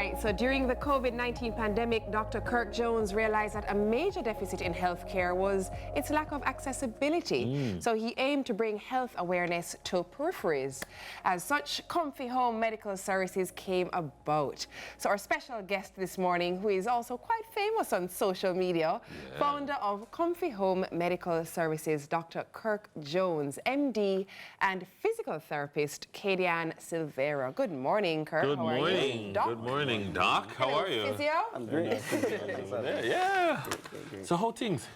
right, so during the COVID-19 pandemic, Dr. Kirk Jones realized that a major deficit in healthcare was its lack of accessibility. So he aimed to bring health awareness to peripheries. As such, Comfy Home Medical Services came about. So our special guest this morning, who is also quite famous on social media, founder of Comfy Home Medical Services, Dr. Kirk Jones, MD, and physical therapist, Khadine Silvera. Good morning, Kirk. Good morning. Good morning, Doc. How are you? Physio? I'm great. Yeah. So how things?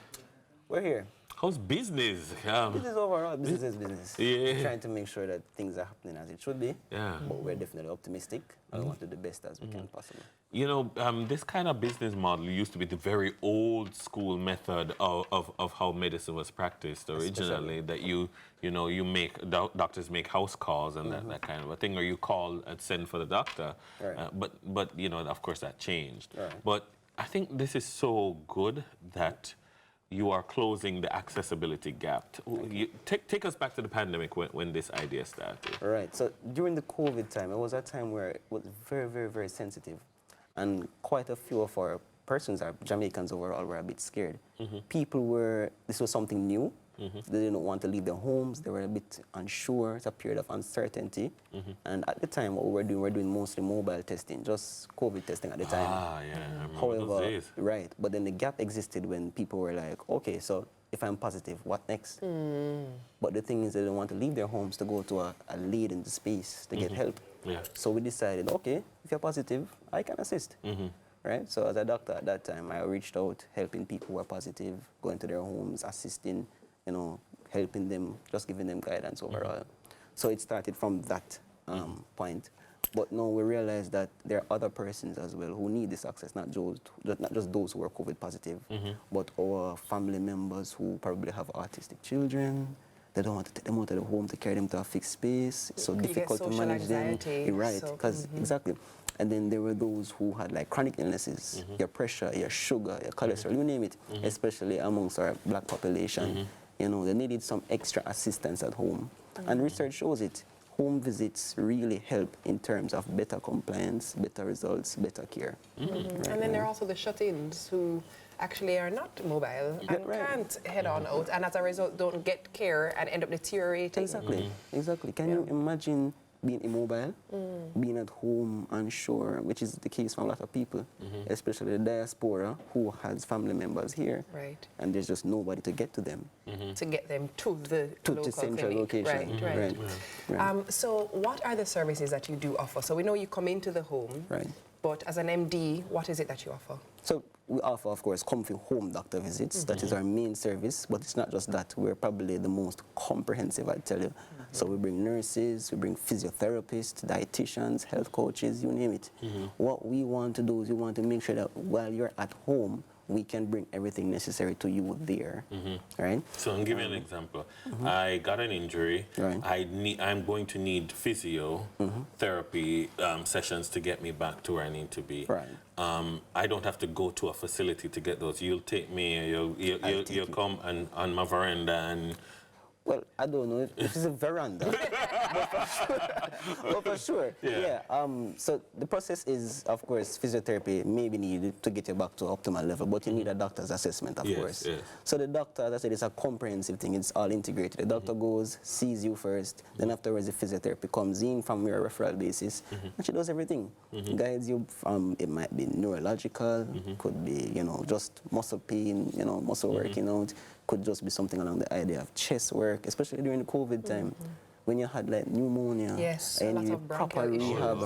We're here. How's business? Business overall, business is business. Yeah. We're trying to make sure that things are happening as it should be. Yeah. But we're definitely optimistic and we want to do the best as we can possibly. You know, this kind of business model used to be the very old school method of how medicine was practiced originally. That you doctors make house calls and that kind of a thing, or you call and send for the doctor. Right. But you know, of course, that changed. Right. But I think this is so good that you are closing the accessibility gap. Take us back to the pandemic when this idea started. Right. So during the COVID time, it was a time where it was very, very, very sensitive. And quite a few of our persons, our Jamaicans overall, were a bit scared. This was something new. They didn't want to leave their homes. They were a bit unsure. It's a period of uncertainty. And at the time, what we were doing mostly mobile testing, just COVID testing at the time. Ah, yeah, I remember However, those days. right, but then the gap existed when people were like, okay, so if I'm positive, what next? But the thing is, they didn't want to leave their homes to go to a lead in the space to get help. Yeah. So we decided, okay, if you're positive, I can assist. Right? So as a doctor at that time, I reached out, helping people who were positive, going to their homes, assisting, you know, helping them, just giving them guidance overall. So it started from that point. But now we realize that there are other persons as well who need this access, not just those who are COVID positive, but our family members who probably have autistic children. They don't want to take them out of the home to carry them to a fixed space. It's so difficult to manage anxiety, them. Right, because exactly. And then there were those who had like chronic illnesses, your pressure, your sugar, your cholesterol, you name it, especially amongst our black population. You know, they needed some extra assistance at home. And research shows it. Home visits really help in terms of better compliance, better results, better care. Right. And then there are also the shut-ins who actually are not mobile and can't head on out, and as a result don't get care and end up deteriorating. Exactly, exactly. Can you imagine being immobile, being at home unsure, which is the case for a lot of people, especially the diaspora who has family members here, and there's just nobody to get to them. To get them to the local central clinic. location. Right. So what are the services that you do offer? So we know you come into the home, but as an MD, what is it that you offer? So we offer, of course, Comfy Home doctor visits. That is our main service, but it's not just that. We're probably the most comprehensive, I tell you. So we bring nurses, we bring physiotherapists, dietitians, health coaches, you name it. What we want to do is we want to make sure that while you're at home, we can bring everything necessary to you there, right? So I'll give you an example. I got an injury. I'm going to need physio therapy sessions to get me back to where I need to be. I don't have to go to a facility to get those. You'll take me, you'll come and on my veranda and... Well, I don't know if it's a veranda, but for sure, so the process is, of course, physiotherapy may be needed to get you back to optimal level, but you need a doctor's assessment, of course. So the doctor, as I said, it's a comprehensive thing. It's all integrated. The doctor goes, sees you first, then afterwards the physiotherapy comes in from your referral basis, and she does everything. Guides you from, it might be neurological, could be, you know, just muscle pain, you know, muscle working out. Could just be something along the idea of chest work, especially during the COVID time, when you had like pneumonia, and you need proper rehab,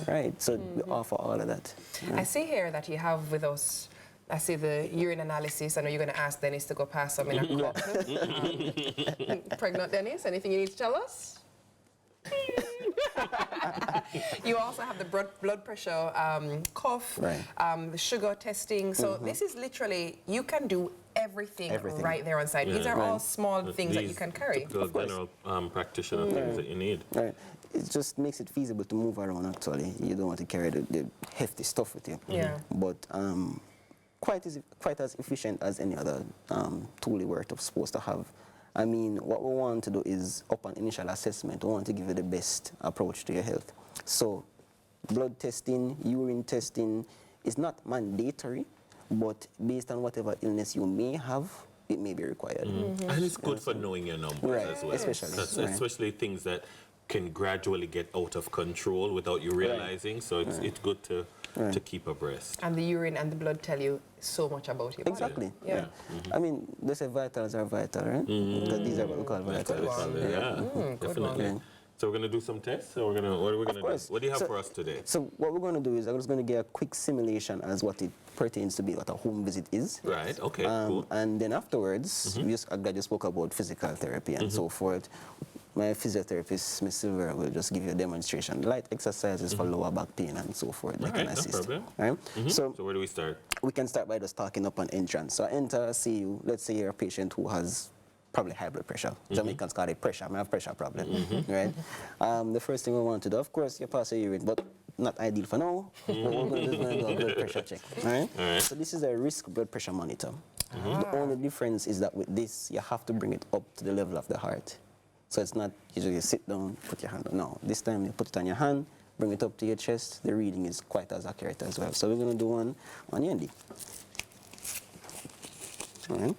right? So we offer all of that. I see here that you have with us, I see the urine analysis. I know you're going to ask Dennis to go pass some in a cup. Pregnant Dennis, anything you need to tell us? You also have the blood pressure, cough, the sugar testing. So this is literally, you can do everything right there on site. These are all small things that you can carry. The general practitioner things that you need. It just makes it feasible to move around, actually. You don't want to carry the hefty stuff with you. But quite as efficient as any other tool we're supposed to have. I mean, what we want to do is, upon initial assessment, we want to give you the best approach to your health. So blood testing, urine testing is not mandatory, but based on whatever illness you may have, it may be required. And it's good for knowing your numbers as well. Especially Things that can gradually get out of control without you realizing. So it's good to keep abreast. And the urine and the blood tell you so much about you. Exactly. Yeah. I mean, they say vitals are vital, right? Because these are what we call vitals. Definitely. So we're going to do some tests? Or what are we going to do? What do you have for us today? So what we're going to do is I'm just going to get a quick simulation as what it pertains to be, what a home visit is. Right, okay, cool. And then afterwards, I'm glad you spoke about physical therapy and so forth. My physiotherapist, Ms. Silver, will just give you a demonstration. Light exercises for lower back pain and so forth. They can assist. No problem. Right? So where do we start? We can start by just talking up on entrance. So I enter, see you. Let's say you're a patient who has probably high blood pressure. Jamaicans call it pressure. I have pressure problem, right? The first thing we want to do, of course, you pass your urine, but not ideal for now. But we're going to do a blood pressure check, all right? So this is a risk blood pressure monitor. The only difference is that with this, you have to bring it up to the level of the heart. So it's not usually you sit down, put your hand on. No, this time you put it on your hand, bring it up to your chest. The reading is quite as accurate as well. So we're going to do one on your knee. All right.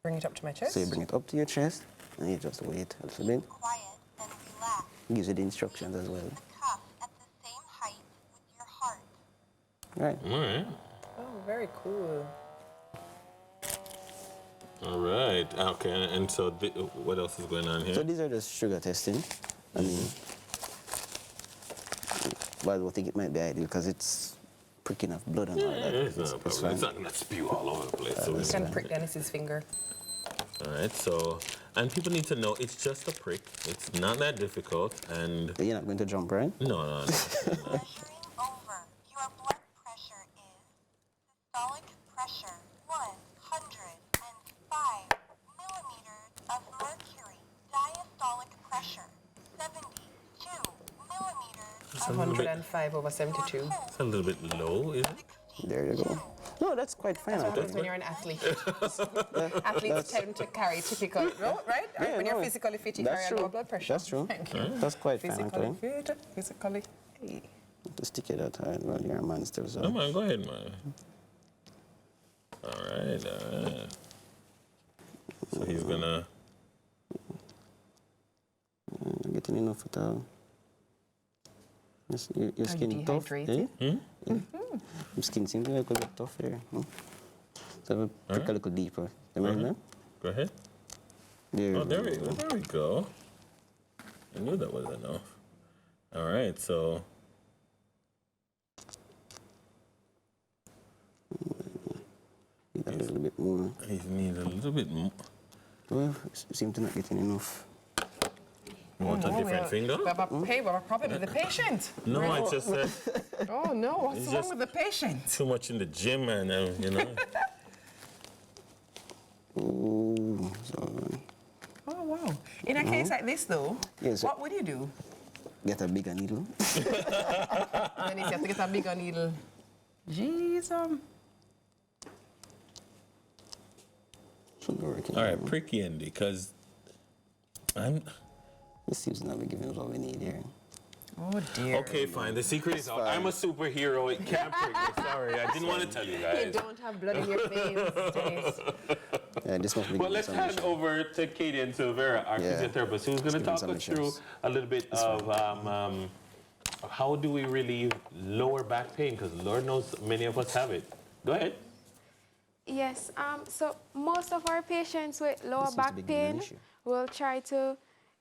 Bring it up to my chest. So you bring it up to your chest, and you just wait a little bit. Quiet and relax. Gives you the instructions as well. The cuff at the same height with your heart. Right. All right. Oh, very cool. All right. Okay. And so what else is going on here? So these are just sugar testing. I mean, but I don't think it might be ideal because it's pricking off blood and all that. It's not a problem. It's not going to spew all over the place. So You can prick Dennis's finger. all right. So, and people need to know it's just a prick. It's not that difficult. And But you're not going to jump, right? no. Measuring over. Your blood pressure is systolic pressure 105 millimeters of mercury. Diastolic pressure 72 millimeters of 105 over 72. It's a little bit low, is it? There you go. No, that's quite fine. I That's think. when you're an athlete. Athletes tend to carry typical, right? Yeah, When you're no, physically fit, you that's carry a true. low blood pressure. That's true. Thank you. That's quite fine. Physically Actually. fit, physically. Hey. To stick it out hard while your man still so. No, man. Go ahead, man. All right. So he's going to... You're getting enough at all. Your skin tough, eh? Your skin seems like a bit tough here. So I'll prick a little deeper. You mind that? Go ahead. There we go. I knew that was enough. All right, so... Need a little bit more. He needs a little bit more. Well, you seem to not getting enough. You want a different finger? We have a problem with the patient. No, I just said Oh no, what's It's wrong just- with the patient? too much in the gym, and you know. Ooh, so Oh wow. In a case like this though, Yes, what would you do? get a bigger needle. Then you have to get a bigger needle. Jeez. Shouldn't be working. All right, pricky Andy, because This seems not be giving us what we need here. Oh dear. Okay, fine. The secret is out. I'm a superhero. It can't prick me. Sorry, I didn't want to tell you You guys. don't have blood in your veins, Dennis. Yeah, this must be Well, giving let's some hand issue. over to Katie and Silvera, our Yeah. physiotherapist, who's going to Give talk them us some through issues. a little bit of how do we relieve lower back pain, because Lord knows many of us have it. Go ahead. Yes, so most of our patients with lower seems to back be giving an pain, issue. we'll try to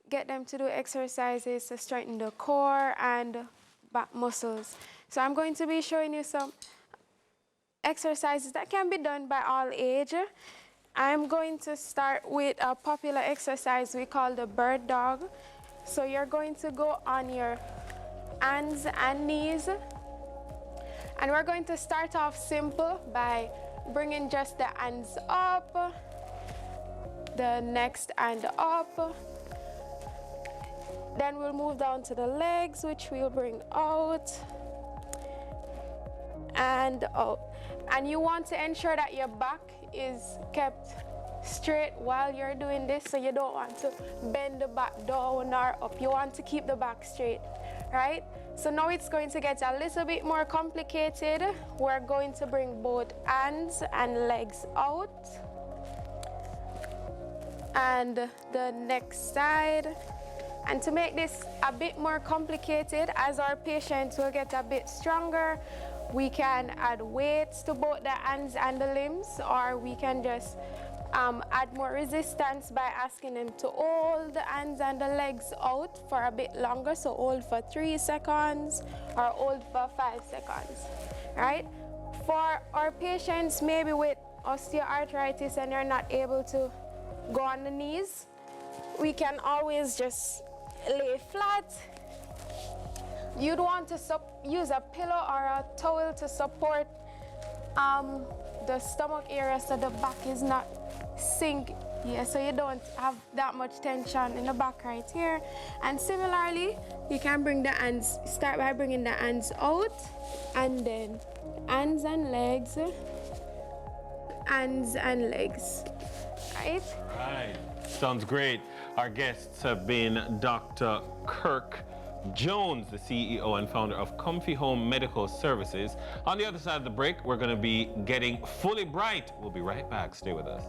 get them to do exercises to strengthen the core and back muscles. So I'm going to be showing you some exercises that can be done by all age. I'm going to start with a popular exercise we call the bird dog. So you're going to go on your hands and knees. And we're going to start off simple by bringing just the hands up, the next hand up. Then we'll move down to the legs, which we'll bring out and out. And you want to ensure that your back is kept straight while you're doing this, so you don't want to bend the back down or up. You want to keep the back straight. right? So now it's going to get a little bit more complicated. We're going to bring both hands and legs out. And the next side. And to make this a bit more complicated, as our patient will get a bit stronger, we can add weights to both the hands and the limbs, or we can just add more resistance by asking them to hold the hands and the legs out for a bit longer. So hold for 3 seconds or hold for 5 seconds, right? For our patients maybe with osteoarthritis and they're not able to go on the knees, we can always just lay flat. You'd want to use a pillow or a towel to support the stomach area so the back is not sink here, so you don't have that much tension in the back right here. And similarly, you can bring the hands, start by bringing the hands out, and then hands and legs, hands and legs, right? Right. Sounds great. Our guests have been Dr. Kirk Jones, the CEO and founder of Comfy Home Medical Services. On the other side of the break, we're going to be getting fully bright. We'll be right back. Stay with us.